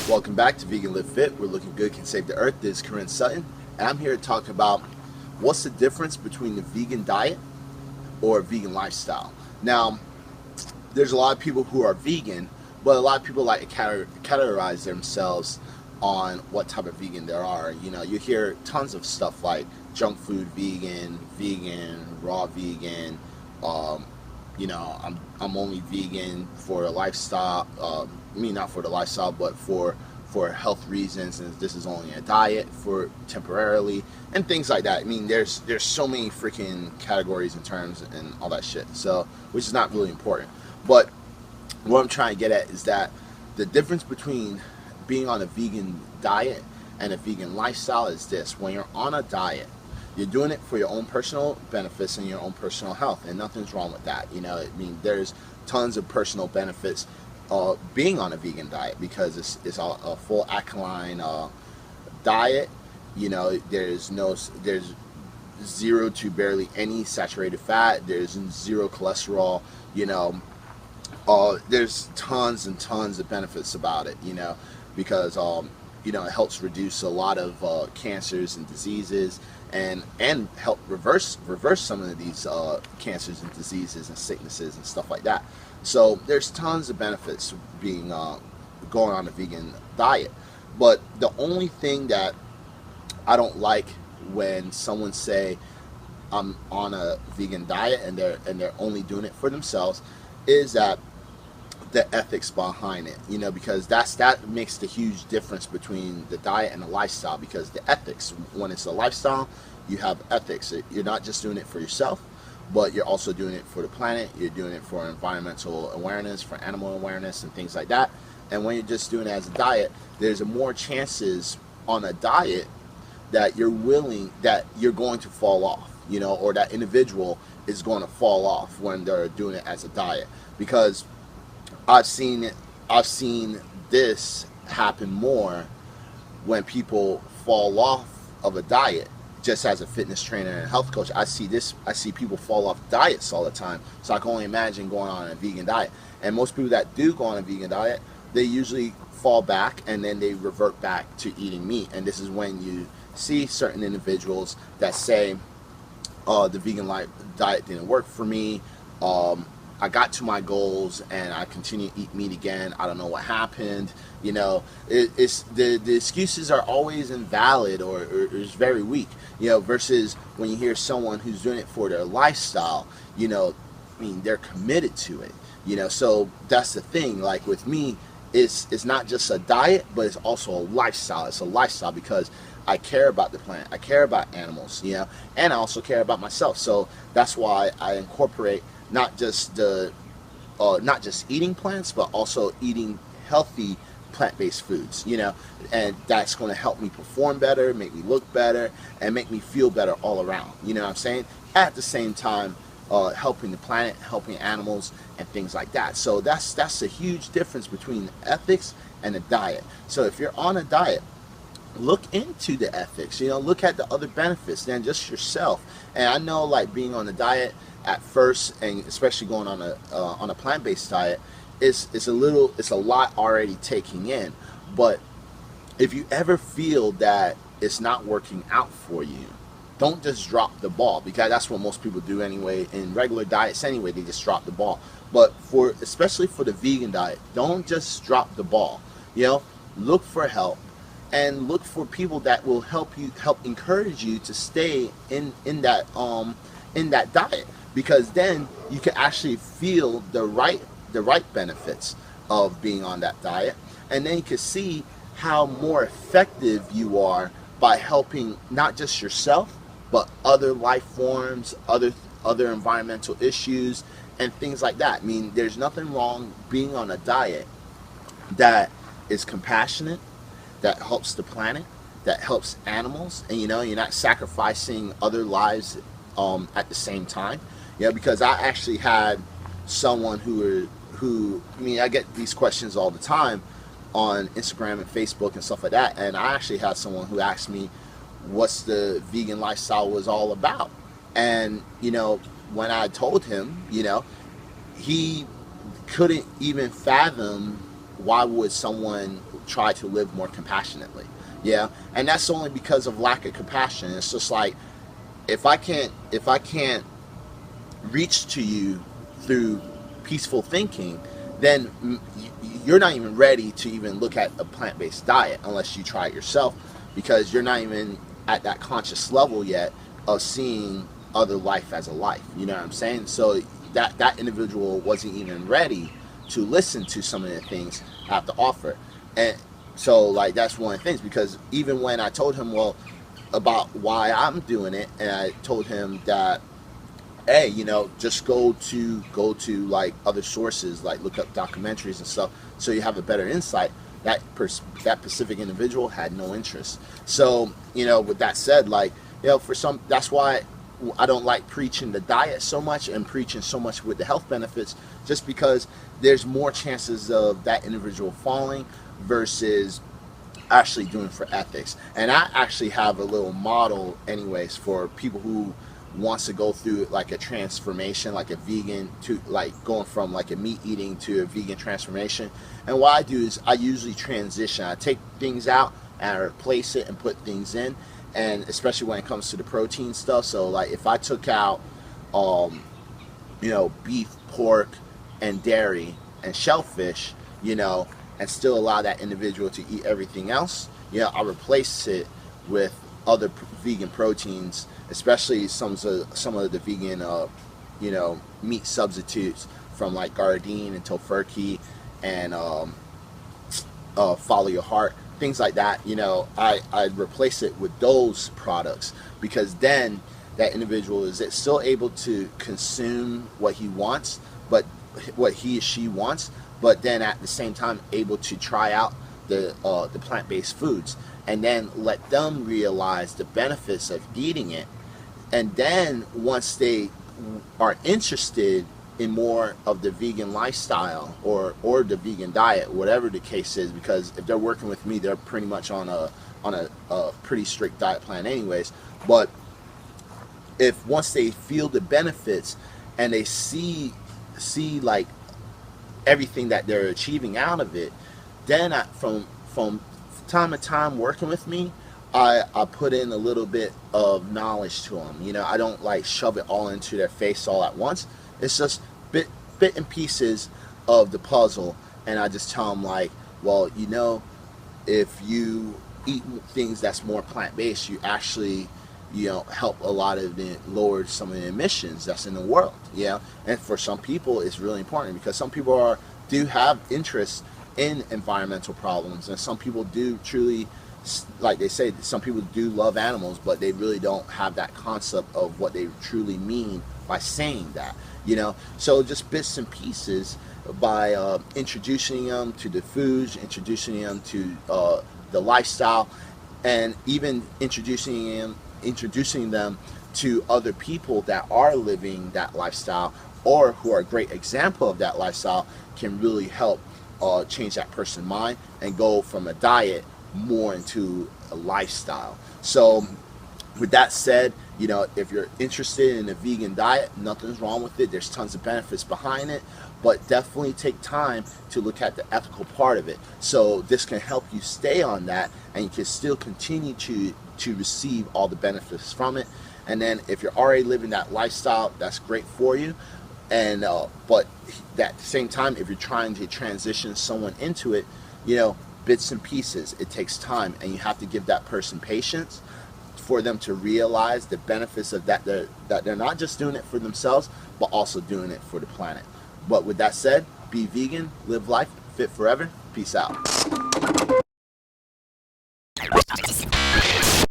Welcome back to Vegan Live Fit. We're looking good, can save the earth. This is Corinne Sutton, and I'm here to talk about what's the difference between the vegan diet or vegan lifestyle. Now, there's a lot of people who are vegan, but a lot of people like to categorize themselves on what type of vegan there are. You know, you hear tons of stuff like junk food vegan, raw vegan. I'm only vegan for a lifestyle. Not for the lifestyle, but for health reasons, and this is only a diet for temporarily, and things like that. I mean, there's so many freaking categories and terms and all that shit. So, which is not really important. But what I'm trying to get at is that the difference between being on a vegan diet and a vegan lifestyle is this: when you're on a diet, you're doing it for your own personal benefits and your own personal health, and nothing's wrong with that. There's tons of personal benefits being on a vegan diet, because it's a full alkaline diet. There's zero to barely any saturated fat. There's zero cholesterol. There's tons and tons of benefits about it. Because it helps reduce a lot of cancers and diseases, and help reverse some of these cancers and diseases and sicknesses and stuff like that. So there's tons of benefits being going on a vegan diet. But the only thing that I don't like when someone say I'm on a vegan diet and they're only doing it for themselves is that the ethics behind it, because that makes the huge difference between the diet and the lifestyle. Because the ethics, when it's a lifestyle, you have ethics. You're not just doing it for yourself, but you're also doing it for the planet. You're doing it for environmental awareness, for animal awareness, and things like that. And when you're just doing it as a diet, there's more chances on a diet that you're going to fall off, or that individual is going to fall off when they're doing it as a diet. Because I've seen this happen more when people fall off of a diet. Just as a fitness trainer and health coach, I see people fall off diets all the time. So I can only imagine going on a vegan diet. And most people that do go on a vegan diet, they usually fall back and then they revert back to eating meat. And this is when you see certain individuals that say, the vegan diet didn't work for me. I got to my goals and I continue to eat meat again. I don't know what happened. It's the excuses are always invalid or is very weak. Versus when you hear someone who's doing it for their lifestyle, they're committed to it. So that's the thing. Like with me, it's not just a diet, but it's also a lifestyle. It's a lifestyle because I care about the planet. I care about animals, and I also care about myself. So that's why I incorporate not just eating plants, but also eating healthy plant-based foods, and that's going to help me perform better, make me look better, and make me feel better all around. You know what I'm saying? At the same time, helping the planet, helping animals, and things like that. So that's a huge difference between ethics and a diet. So if you're on a diet, look into the ethics. Look at the other benefits than just yourself. And I know, like, being on a diet at first, and especially going on a plant-based diet, it's a lot already taking in. But if you ever feel that it's not working out for you, don't just drop the ball, because that's what most people do anyway. In regular diets anyway, they just drop the ball. But especially for the vegan diet, don't just drop the ball. Look for help, and look for people that will help encourage you to stay in that diet, because then you can actually feel the right benefits of being on that diet, and then you can see how more effective you are by helping not just yourself, but other life forms, other environmental issues, and things like that. There's nothing wrong being on a diet that is compassionate, that helps the planet, that helps animals, and you're not sacrificing other lives at the same time. Because I actually had someone who I get these questions all the time on Instagram and Facebook and stuff like that, and I actually had someone who asked me what's the vegan lifestyle was all about. And when I told him, he couldn't even fathom why would someone try to live more compassionately? Yeah, and that's only because of lack of compassion. It's just like, if I can't reach to you through peaceful thinking, then you're not even ready to even look at a plant-based diet unless you try it yourself, because you're not even at that conscious level yet of seeing other life as a life. You know what I'm saying? So that individual wasn't even ready to listen to some of the things I have to offer. And so, like, that's one of the things, because even when I told him, well, about why I'm doing it, and I told him that, hey, just go to like other sources, like look up documentaries and stuff, so you have a better insight. That specific individual had no interest. So, with that said, like, for some, that's why I don't like preaching the diet so much and preaching so much with the health benefits, just because there's more chances of that individual falling versus actually doing for ethics. And I actually have a little model anyways for people who wants to go through like a transformation, like a vegan to like going from like a meat eating to a vegan transformation. And what I do is I usually transition. I take things out and I replace it and put things in. And especially when it comes to the protein stuff. So like if I took out beef, pork, and dairy and shellfish, and still allow that individual to eat everything else, I'll replace it with other vegan proteins, especially some of the vegan meat substitutes from like Gardein and Tofurkey and Follow Your Heart, things like that. I'd replace it with those products, because then that individual is still able to consume what he wants, but what he or she wants, but then at the same time able to try out the plant-based foods, and then let them realize the benefits of eating it. And then once they are interested in more of the vegan lifestyle or the vegan diet, whatever the case is, because if they're working with me, they're pretty much on a pretty strict diet plan anyways. But if once they feel the benefits and they see like everything that they're achieving out of it, then from time to time working with me, I put in a little bit of knowledge to them. I don't like shove it all into their face all at once. It's just bit and pieces of the puzzle, and I just tell them like, well, if you eat things that's more plant-based, you actually help a lot of lower some of the emissions that's in the world. And for some people it's really important, because some people do have interest in environmental problems, and some people do truly, like they say, some people do love animals, but they really don't have that concept of what they truly mean by saying that. So just bits and pieces by introducing them to the foods, introducing them to the lifestyle, and even introducing them to other people that are living that lifestyle or who are a great example of that lifestyle, can really help change that person's mind and go from a diet more into a lifestyle. So with that said, if you're interested in a vegan diet, nothing's wrong with it. There's tons of benefits behind it, but definitely take time to look at the ethical part of it. So this can help you stay on that, and you can still continue to receive all the benefits from it. And then if you're already living that lifestyle, that's great for you. And but at the same time, if you're trying to transition someone into it, bits and pieces, it takes time, and you have to give that person patience for them to realize the benefits of that they're not just doing it for themselves, but also doing it for the planet. But with that said, be vegan, live life, fit forever. Peace out.